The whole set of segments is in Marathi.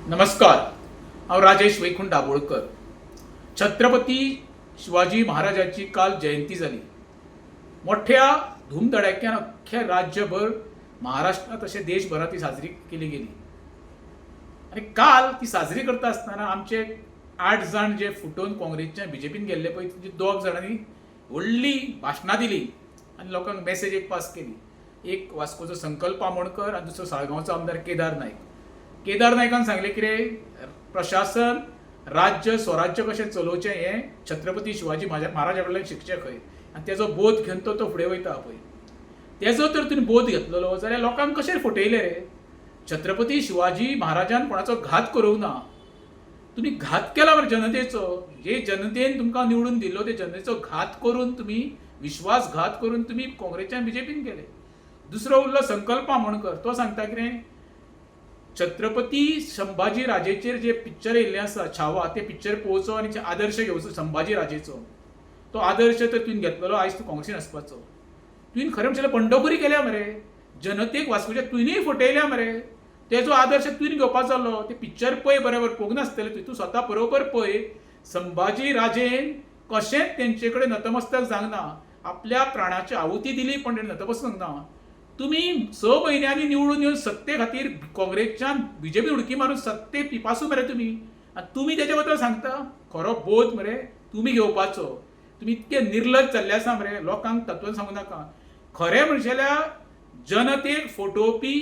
नमस्कार. हांव राजेश वैकुंठ दाबोळकर. छत्रपती शिवाजी महाराजांची काल जयंती जाली. मोठ्या धूमधडाक्यान अख्ख्या राज्यभर महाराष्ट्रात तशें देशभरात ती साजरी केली गेली. आणि काल ती साजरी करता आसतना आमचे 8 जाण जे फुटून काँग्रेसच्या बीजेपीन गेल्ले पळय तांची 2 जाणांनी व्हडली भाशणां दिली आनी लोकांक मेसेज एक पास केली. एक वास्कोचो संकल्प आमोणकर आनी दुसरो साळगांवचो आमदार केदार नायक. केदार नायकान सांगले कितें, प्रशासन राज्य स्वराज्य कशें चलोवचें हें छत्रपती शिवाजी महाराजा कडल्यान शिकचें खंय. आनी तेजो बोध घेवन तो फुडें वयता पळय. तेजो तर तुवें बोध घेतलेलो जाल्यार लोकांक कशें फटयलें रे. छत्रपती शिवाजी महाराजान कोणाचो घात करूंक ना. तुमी घात केला मरे जनतेचो. जे जनतेन तुमकां निवडून दिल्लो ते जनतेचो घात करून तुमी विश्वासघात करून तुमी काँग्रेसच्यान बीजेपीन गेले. दुसरो उरलो संकल्प आमोणकर. तो सांगता कितें, छत्रपती संभाजी राजेचेर जे पिक्चर येयल्लें आसा छावा, ते पिक्चर पळोवचो आनी आदर्श घेवचो संभाजी राजेचो. तो आदर्श तर तुवें घेतलेलो, आयज तूं काँग्रेसीन आसपाचो. तुवें खरें म्हणल्यार बंडखोरी केल्या मरे. जनतेक वास्कोच्या तुवेंय फटयल्या मरे. तेजो आदर्श तुवें घेवपाचो जालो. ते पिक्चर पळय बरोबर पळोवंक नासतलें तूं स्वता बरोबर पळय. संभाजी राजेन कशेंच तेंचे कडेन नतमस्तक जावंक ना. आपल्या प्राणाची आहुती दिली पण तेणें नतमस्तक जावंक ना. तुमी 6 म्हयन्यांनी निवडून येवन सत्ते खातीर काँग्रेसच्यान बीजेपी उडकी मारून सत्ते पिपासू मरे तुमी. आनी तुमी तेच्या बद्दल सांगता. खरो बोध मरे तुमी घेवपाचो. तुमी इतके निर्लज जाल्ले आसा मरे. लोकांक तत्व सांगूं नाका. खरें म्हणचे जाल्यार जनतेक फटोवपी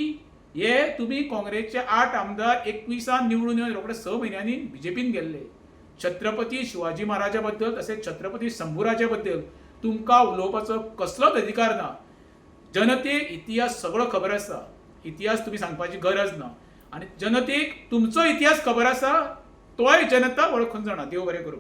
हे तुमी काँग्रेसचे 8 आमदार 21 निवडून येवन रोखडे 6 म्हयन्यांनी बीजेपीन गेल्ले. छत्रपती शिवाजी महाराजा बद्दल तशेंच छत्रपती शंभूराजा बद्दल तुमकां उलोवपाचो कसलोच अधिकार ना. जनतेक इतिहास सगळो खबर आसा. इतिहास तुमी सांगपाची गरज ना. आनी जनतेक तुमचो इतिहास खबर आसा, तोय जनता वळखून जाणा. देव बरें करूं.